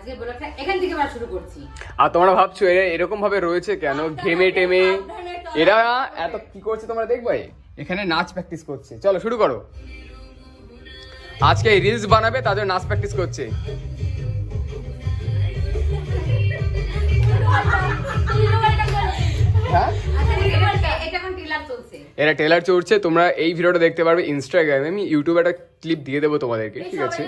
আজকে ব্লগটা এখান থেকে আমরা শুরু করছি। আর তোমরা ভাবছো এরা এরকম ভাবে রয়েছে কেন, ঘেমে টেমে এরা এত কি করছে তোমরা দেখবে, এখানে নাচ প্র্যাকটিস করছে। চলো শুরু করো, আজকে রিলস বানাবে তাদের নাচ প্র্যাকটিস করছে। হ্যাঁ এরা ট্রেলার চলছে, তোমরা এই ভিডিওটা দেখতে পারবে ইনস্টাগ্রামে, আমি ইউটিউবে একটা ক্লিপ দিয়ে দেবো তোমাদেরকে, ঠিক আছে?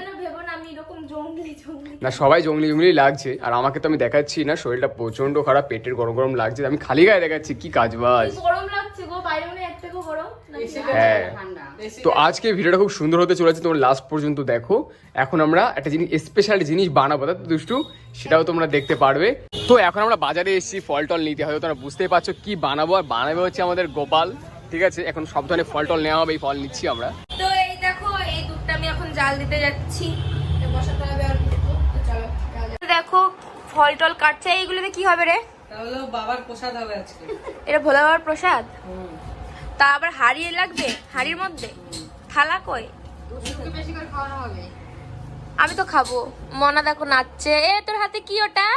না সবাই জঙ্গলি জঙ্গলি লাগছে, আর আমাকে তো আমি দেখাচ্ছি না, শরীরটা প্রচন্ড খারাপ, পেটের গরম গরম লাগছে, আমি খালি গায়ে দেখাচ্ছি, কি কাজ বাজ। হ্যাঁ তো আজকে ভিডিওটা খুব সুন্দর হতে চলেছে, তোমরা লাস্ট পর্যন্ত দেখো। এখন আমরা একটা জিনিস স্পেশাল জিনিস বানাবো, তাই তো দুষ্টু? সেটাও তোমরা দেখতে পারবে। তো এখন আমরা বাজারে এসেছি ফল টল নিতে, হয়তো তোমরা বুঝতেই পারছো কি বানাবো, আর বানাবে হচ্ছে আমাদের গোপাল, ঠিক আছে? এখন সব ধরনের ফল টল নেওয়া হবে, এই ফল নিচ্ছি আমরা। তো এই দেখো এই দুধটা আমি এখন জাল দিতে যাচ্ছি, বসাতে হবে আর দেখো ফল টল কাটছে, এইগুলোতে কি হবে রে? তাহলে বাবার প্রসাদ হবে আজকে, এটা ভোলা বাবার প্রসাদ। তা আবার হাড়ি লাগবে, হাড়ির মধ্যে থালা কই? বেশি করে খাওয়ানো হবে। আমি তো খাবো। মনা দেখো নাচছে। এ তোর হাতে কি ওটা?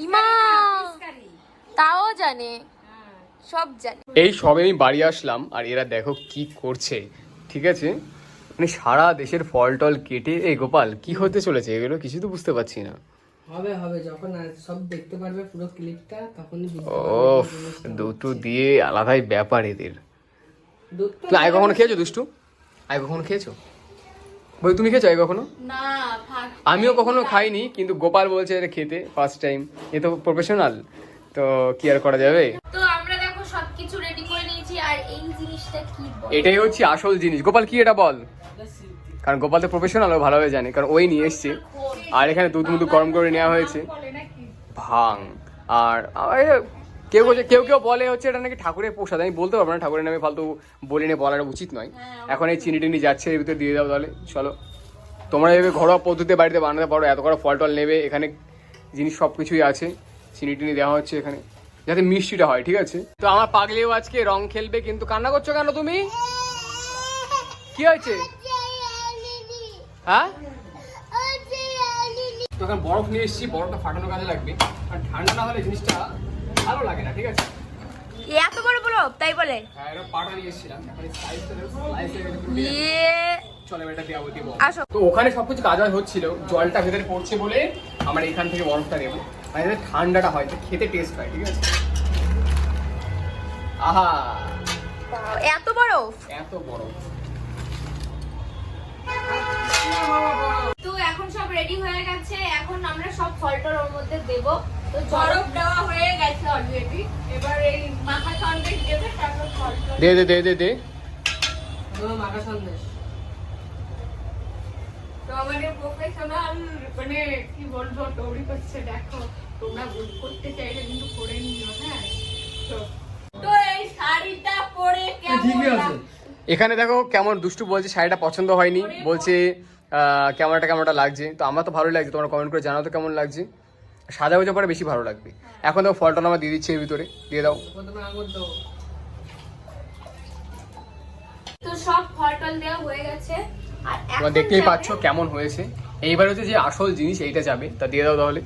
ইমা তাও জানে, সব জানে। এই সবে আমি বাড়ি আসলাম আর এরা দেখো কি করছে, ঠিক আছে? মানে সারা দেশের ফল টল কেটে, এই গোপাল কি হতে চলেছে এগুলো, কিছু তো বুঝতে পারছি না। হবে যখন সব দেখতে পারবে পুরো ক্লিপটা তখনই বুঝতে ও পারবে। দুটো দিয়ে আলাদাই ব্যাপার এদের। তুমি আগে কখনো খেয়েছো দুষ্টু? আগে কখনো খেয়েছো? বল তুমি খেয়েছো আগে কখনো? না আমিও কখনো খাইনি, কিন্তু গোপাল বলছে এটা খেতে ফার্স্ট টাইম, এ তো প্রফেশনাল, তো কি আর করা যাবে। তো আমরা দেখো সবকিছু রেডি করে নিয়েছি, আর এই জিনিসটা কি বল? এটাই হচ্ছে আসল জিনিস। গোপাল কি এটা বল, কারণ গোপাল তো প্রফেশনাল, ও ভালোভাবে জানে, কারণ ওই নিয়ে এসছে। আর এখানে দুধ মুধু গরম করে নেওয়া হয়েছে, ভাং। আর কেউ কেউ বলে হচ্ছে এটা নাকি ঠাকুরের প্রসাদ, আমি বলতে পারবো না, ঠাকুরের নামে ফালতু বলে নিয়ে বলাটা উচিত নয়। এখন এই চিনি টিনি যাচ্ছে, এর ভিতরে দিয়ে দাও তাহলে। চলো তোমরা এভাবে ঘরোয়া পদ্ধতিতে বাড়িতে বানাতে পারো, এত করে ফল টল নেবে, এখানে জিনিস সব কিছুই আছে, চিনি টিনি দেওয়া হচ্ছে এখানে, যাতে মিষ্টিটা হয়, ঠিক আছে? তো আমার পাগলিও আজকে রং খেলবে, কিন্তু কান্না করছো কেন তুমি? কি হয়েছে? হ্যাঁ তো এখন বরফ নিয়ে এসেছি, বরফটা ফাটানো কাজে লাগবে, আর ঠান্ডা না হলে জিনিসটা ভালো লাগে না, ঠিক আছে? এত বড় বরফ তাই বলে? হ্যাঁ এটা পাটা নিয়ে এসেছিলাম, এখন এই সাইজটা ইয়ে চলে এটা দেওয়া দিব। আসো। তো ওখানে সবকিছু কাজ হচ্ছিল, জলটা ভেতরে পড়ছে বলে আমরা এখান থেকে বরফটা নেবো, মানে যাতে ঠান্ডাটা হয়, তো খেতে টেস্ট হয়, ঠিক আছে? আহা এত বরফ, এত বরফ। তো এখন সব রেডি হয়ে গেছে, এখন আমরা সব ফলটার ওর মধ্যে দেব। তো বরফ দেওয়া হয়ে গেছে অলরেডি, এবার এই মাখা সন্দেশ দেবে, তারপর ফলটা দে দে দে দে দে মাখা সন্দেশ। তো আমাদের প্রফেশনাল মানে কি বলবো তৈরি করছে, দেখো তোমরা ভুল করতে চাইলে কিন্তু করে নিও। হ্যাঁ তো এই শাড়িটা পরে কেমন লাগে? এখানে দেখো কেমন দুষ্টু বলছে শাড়িটা পছন্দ হয়নি, বলছে কেমনটা লাগছে। তো আমার তো ভালোই লাগছে, তোমরা কমেন্ট করে জানাও তো কেমন লাগছে। সাদা হয়ে পরে বেশি ভালো লাগবে। এখন দেখো ফলটা আমার দিয়ে দিচ্ছে এর ভিতরে, দিয়ে দাও। তো সব ফলটল দেওয়া হয়ে গেছে, আর তোমরা এখন দেখতেই যাবে- পাচ্ছ কেমন হয়েছে। এইবার হচ্ছে যে আসল জিনিস এইটা যাবে, তা দিয়ে দাও তাহলে।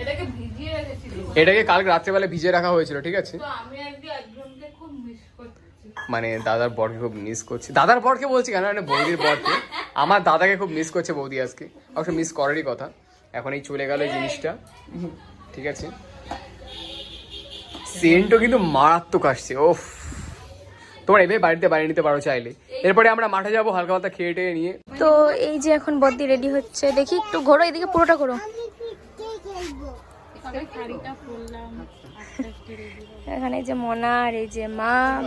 এটাকে ভিজিয়ে রেখেছিল, এটাকে কালকে রাত্রেবেলা ভিজিয়ে রাখা হয়েছিল, ঠিক আছে? তো আমি আজকে একজনকে খুব মিস করছি। মানে দাদার বরকে খুব মিস করছি, দাদার বরকে বলছি কেন, মানে বৌদির বরকে। আমার দাদাকে খুব মিস করছে বৌদি আজকে, অবশ্য মিস করারই কথা। এখন এই চলে গেল এই জিনিসটা, ঠিক আছে? সেন্টও কিন্তু মারাত্মক আসছে, ওফ। তোমরা এভাবে বাড়িতে বানিয়ে নিতে পারো চাইলে। এরপরে আমরা মাঠে যাবো হালকা পাতা খেয়ে টেয়ে নিয়ে। তো এই যে এখন বদ্দি রেডি হচ্ছে, দেখি একটু ঘোরো এদিকে, পুরোটা করো। এখানে এই যে মনা আর এই যে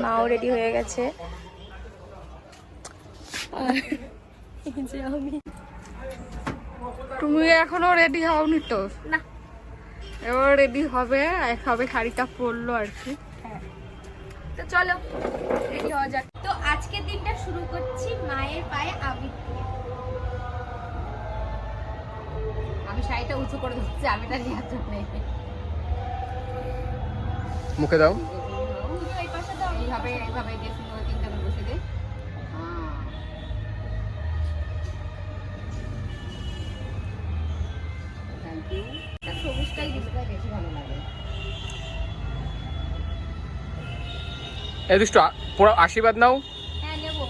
মাও রেডি হয়ে গেছে, আর এই যে আমি। তুমি এখনো রেডি হওনি তো? না, এবার রেডি হবে, সবে শাড়িটা পরলো আর কি। তো চলো রেডি হওয়া যাক। তো আজকের দিনটা শুরু করছি মায়ের পায়ে আবির দিয়ে। আমি শাড়িটা উঁচু করে দিচ্ছি, আমি তা নেওয়ার জন্য। মুখে দাও। এই পাশে দাও, এইভাবে দিয়ে সুন্দর তিনটা করে বসে দে। এই দুষ্টু পুরো আশীর্বাদ নাও। হ্যাঁ নেবো।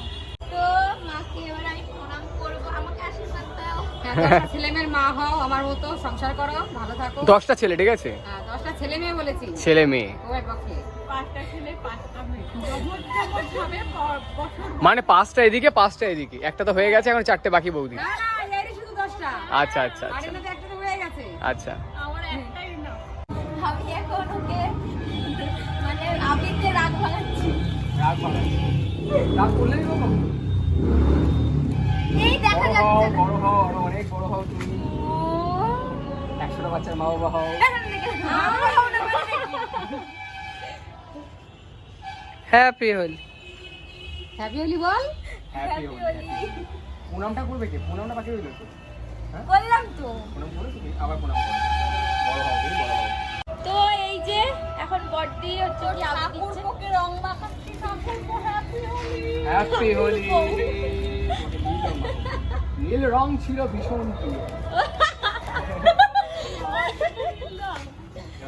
তো মাকে এবার আমি প্রণাম করবো, আমাকে আশীর্বাদ দাও। হ্যাঁ, ছেলে মেয়ের মা হও, আমার মতো সংসার করো, ভালো থাকো। 10টা ছেলে, ঠিক আছে? 10টা ছেলে মেয়ে বলেছি, ছেলে মেয়ে ওর পক্ষে 5টা ছেলে 5টা মেয়ে, জমজ জমজ ভাবে বছর। মানে 5টা এদিকে 5টা এদিকে, একটা তো হয়ে গেছে, এখন 4টে বাকি বৌদি। না না, এরই শুধু 10টা। আচ্ছা আচ্ছা আর আচ্ছা এমনিতে একটা তো হয়ে গেছে। আচ্ছা। আমার একটাই না। আমি এখন ওকে মানে আবিরকে রাগ ভাঙাচ্ছি। রাগ বাড়াচ্ছি, রাগ করলেই বাবা। এই দেখা যাচ্ছে না। বড় হও, আরো অনেক বড় হও তুমি। 100টা বাচ্চার মা বাবা হও। হ্যাপি হোলি। হ্যাপি হোলি বল। হ্যাপি হোলি। প্রণামটা করবে কে? প্রণামটা বাকি রইল তো? বললাম তো। প্রণাম করো তুমি, আবার প্রণাম করো। বড় হও তুমি, বড় হও। তো এই যে এখন বড়দি হচ্ছে কি ঠাকুর পোকে রং মাখাচ্ছি, ঠাকুর পো হ্যাপি হোলি। হ্যাপি হোলি। নীল রং ছিল ভীষণ প্রিয়।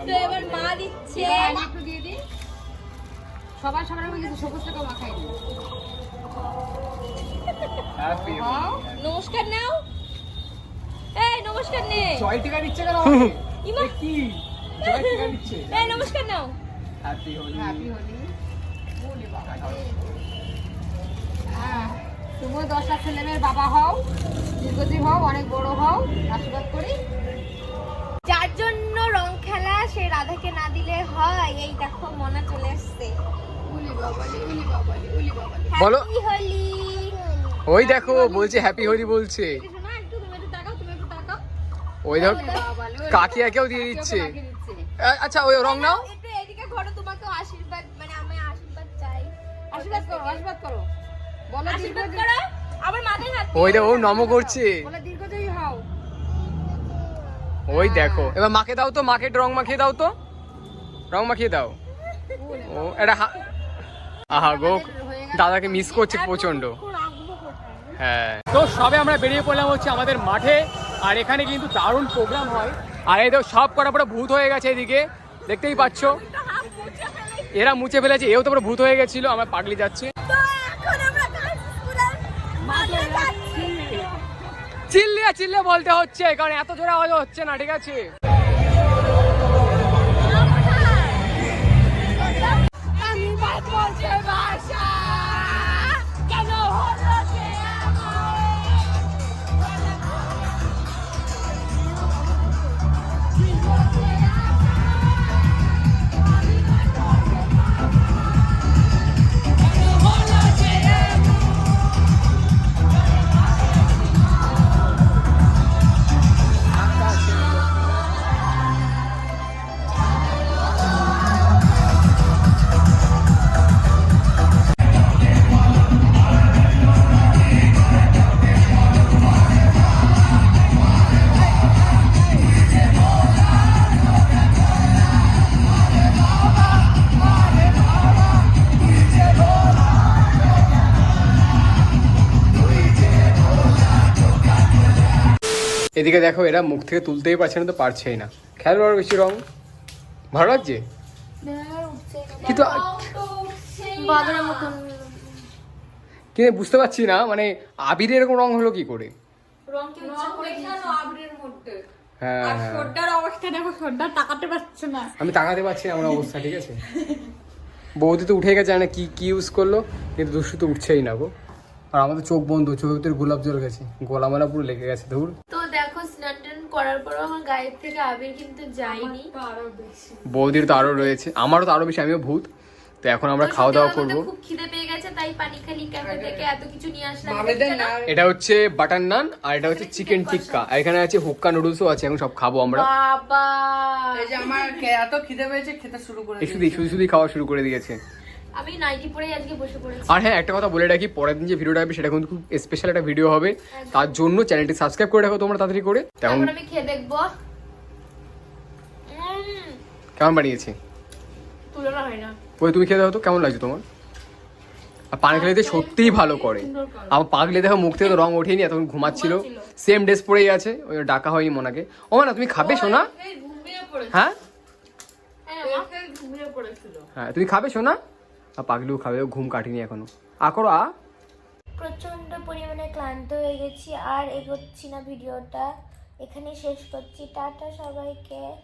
তো এবার মা দিচ্ছে। আমি একটু দিয়ে দিই। সবার মধ্যে কিছু সবুজ টাকা মাখাই দিই। হ্যাপি হোলি। নমস্কার নাও। এই নমস্কার নে। জয় টিকা দিচ্ছে কেন? ইমা। এ কি? জয় টিকা দিচ্ছে। এই নমস্কার নাও। হ্যাপি হোলি। হ্যাপি হোলি। বলে বাবা। হ্যাঁ, তুমি 10টা ছেলে মেয়ের বাবা হও, দীর্ঘজীবী হও, অনেক বড় হও, আশীর্বাদ করি। যার জন্য রং খেলা সে রাধাকে না দিলে হয়। এই দেখো মনা চলে আসছে। উলি বাবালি, উলি বাবালি, উলি বাবালি। বলো। হ্যাপি হোলি। ওই দেখো বলছে হ্যাপি হোলি বলছে। শোনা একটু, তুমি একটু তাকাও, তুমি একটু তাকাও। ওই দেখো উলি বাবালি, উলি কাকিয়াকেও দিয়ে বাবালি, দিচ্ছে। কাকিয়াকে দিচ্ছে। আচ্ছা ওই রং নাও। একটু এদিকে ঘরে, তোমাকে আশীর্বাদ মানে আমি আশীর্বাদ চাই। আশীর্বাদ করো, আশীর্বাদ করো। বলো আশীর্বাদ দীর্ঘজীবী, করো। আমার মাথায় হাত ওই দেখো ও নম করছে। বলো দীর্ঘজীবী হও। ওই দেখো এবার মাকে দাও তো, মাকে একটু রং মাখিয়ে দাও তো, রং মাখিয়ে দাও। ও এটা আহা গো, দাদাকে মিস করছে প্রচন্ড। হ্যাঁ, তো সবে আমরা বেরিয়ে পড়লাম হচ্ছে আমাদের মাঠে, আর এখানে কিন্তু দারুণ প্রোগ্রাম হয়। আর এই তো সব কটা পুরো ভূত হয়ে গেছে, এদিকে দেখতেই পাচ্ছ, এরা মুছে ফেলেছে, এও তো পুরো ভূত হয়ে গেছিল। আমরা পাগলি যাচ্ছি। তো এখন আমরা কাশীপুরের মাঠে যাচ্ছি। চিল্লে বলতে হচ্ছে, কারণ এত জোরে আওয়াজ হচ্ছে না, ঠিক আছে? আমি বাদ বলছে ভাষা কেন হলো যে এদিকে দেখো, এরা মুখ থেকে তুলতেই পারছে না, তো পারছেই না। খেয়াল করো বেশি রং ভালো লাগছে কিন্তু কিন্তু বুঝতে পারছি না, মানে আবির এরকম রং হলো কি করে? হ্যাঁ আমি তাকাতে পারছি না আমার অবস্থা, ঠিক আছে? বৌদি তো উঠে গেছে, জানে কি ইউজ করলো, কিন্তু দুষ্টু তো উঠছেই না গো। আর আমাদের চোখ বন্ধ, চোখের ভিতরে গোলাপ জল গেছে, গোলামালা পুরো লেগে গেছে। ধুর। তো দেখো স্নান টান করার পর আমার গায়ের থেকে আবির কিন্তু যায়নি। বৌদির তো আরো রয়েছে, আমারও তো আরো বেশি, আমিও ভূত। তো এখন আমরা খাওয়া দাওয়া করবো। খুব খিদে পেয়ে গেছে, তাই পানি খালি ক্যাফে থেকে এত কিছু নিয়ে আসলাম। এটা হচ্ছে বাটার নান, আর এটা হচ্ছে চিকেন টিক্কা, আর এখানে আছে হুক্কা নুডলসও আছে। এখন সব খাবো আমরা। বাবা এই যে আমার এত খিদে পেয়েছে, খেতে শুরু করে শুধু খাওয়া শুরু করে দিয়েছে। আমি নাইটি পরে আজকে বসে পড়েছি। আর হ্যাঁ, একটা কথা বলে রাখি, পরের দিন যে ভিডিওটা হবে সেটা কিন্তু খুব স্পেশাল একটা ভিডিও হবে। তার জন্য চ্যানেলটি সাবস্ক্রাইব করে রাখো তোমরা তাড়াতাড়ি করে। এখন আমি খেয়ে দেখবো কেমন বানিয়েছে, তুলনা হয় না। ওই তুমি খেয়ে দেখো তো কেমন লাগছে তোমার। আর পানি খেলে সত্যিই ভালো করে। আমার পাগলে দেখো মুখ থেকে তো রং ওঠেনি, এতক্ষণ ঘুমাচ্ছিল, সেম ড্রেস পরেই আছে। ওই ডাকা হয়নি মোনাকে। ও না তুমি খাবে সোনা? হ্যাঁ হ্যাঁ তুমি খাবে সোনা? আর পাগলিও খাবে, ঘুম কাটিনি এখনো। আকরো আ। প্রচন্ড পরিমাণে ক্লান্ত হয়ে গেছি, আর এগোচ্ছি না, ভিডিওটা এখানে শেষ করছি। টাটা সবাইকে।